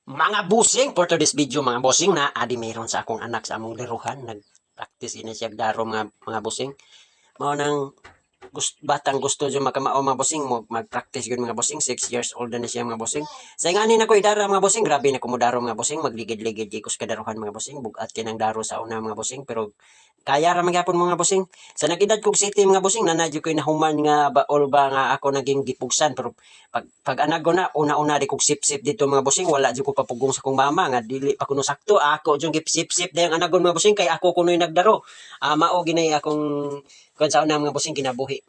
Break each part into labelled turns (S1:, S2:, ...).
S1: Mga busing for today's video mga busing na adi meron sa akong anak sa among liruhan nag-practice ini siya daro mga busing mao nang batang gusto dyan makamao mga busing mo mag-practice yun mga busing 6 years old na siya mga busing sa nganin ako idara mga busing grabe na kumudaro mga busing magligid-ligid ikos kadaruhan mga busing bugat kinang daro sa una mga busing pero kaya ra magyapon mga busing sa nag-edad kog city mga busing nanadyo koy nahuman nga baol ba nga ako naging gipugsan pero pag anag ko na una-una di kog sip-sip dito mga busing wala jud ko papugong sa kong mama nga dili pa kuno sakto ako jud gip sip-sip dayang anagon mga busing kay ako kunoy nagdaro mao ginay akong kun sa una mga busing kinabuhi.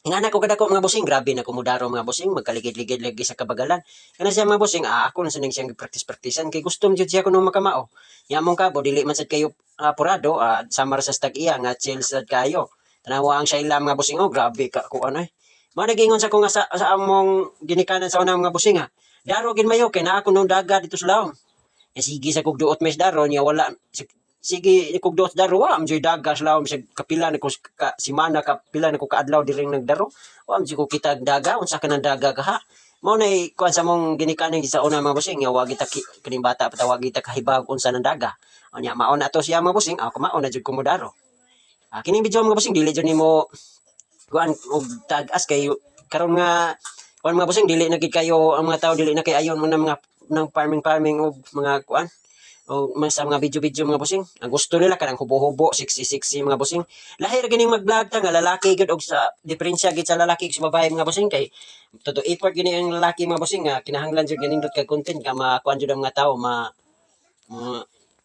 S1: Ingana ko kada ko mga busing, grabe na kumudaro mga busing, magkaligid-ligid lagi sa kabagalan. Kana siya mga busing, ako na sining siyang practice-practicean kay gusto mo jud siya kuno makamao. Ya mong kabo dili man sad kayo apurado, samar sa stag iya nga chill sad kayo. Tanawa ang Shaila mga busing, oh grabe ka ko ano eh. Mao nagingon sa ko nga sa among ginikanan sa una mga busing ha. Daro gid mayo kay naa ko nung daga dito sa laom. Sige sa kog duot mes daron ya wala sige kog duot daro wa am dagas laom sa kapila na ko simana kapila na ko kaadlaw diri nagdaro wa am ko kita daga unsa ka nang daga ka ha mao nay kuan sa mong ginikanan sa una mga busing nga wa kita kining bata patawag kita kahibag unsa nang daga unya mao na to siya mga busing ako mao na jud ko modaro kining video mga busing dili jud nimo kuan og tag-as kay karon nga kuan mga busing dili na gid kayo ang mga tao dili na kay ayon mo na mga ng farming og mga kuan o sa mga video-video mga busing. Ang gusto nila kanang hubo-hubo, sexy-sexy mga busing. Lahir gining mag-vlog ta nga lalaki gid og sa diferensya gid sa lalaki ug sa babae mga busing kay todo effort gini ang lalaki mga busing nga kinahanglan jud gining kay content nga makuan jud ang mga tao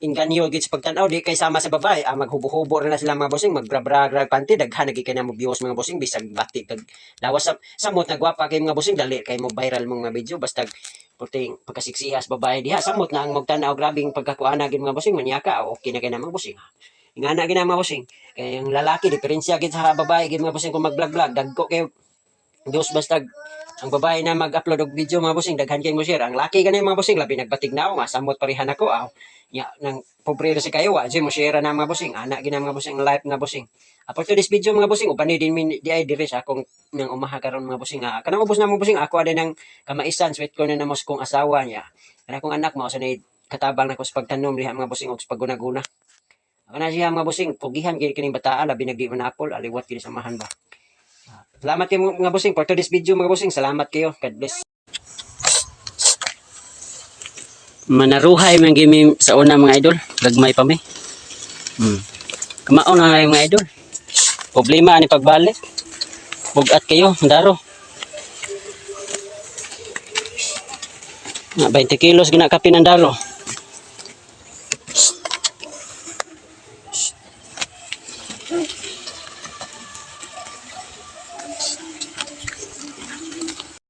S1: inganyo gid sa pagtan-aw di kay sama sa babae maghubo-hubo ra na sila mga busing magbrag-brag panty daghan na gid kay na mo views mga busing bisag batik kag lawas sa samot nagwapa kay mga busing dali kay mo viral mong mga video basta puting pagkasiksihas babae diha samot na ang magtanaw grabing pagkakuana gid mga busing manyaka okay na kay na mga busing ingana gid na mga busing kay ang lalaki diferensya gid sa babae gid mga busing kung mag-vlog-vlog dagko kay Diyos basta ang babae na mag-upload og video mga busing daghan kay mo share ang laki ganay mga busing labi nagbatig na nga samot parihan ako ya nang pobre si kayo wa mo share na mga busing ana gina mga busing live nga busing apart to this video mga busing uban din min di ay diri sa akong nang umaha karon mga busing kanang ubos na mga busing ako adin nang kamaisan sweet ko na namos kong asawa niya kana kong anak mao sa katabang nako sa pagtanom diha mga busing og sa paggunaguna kana siya mga busing pugihan gid kining bataan labi nagdi man apol aliwat gid samahan ba salamat kayo mga busing for today's video mga busing salamat kayo God bless manaruhay man gimi sa una mga idol gagmay pa mi kamao na nga mga idol problema ni pagbalik bugat kayo daro 20 kilos ginakapin ang daro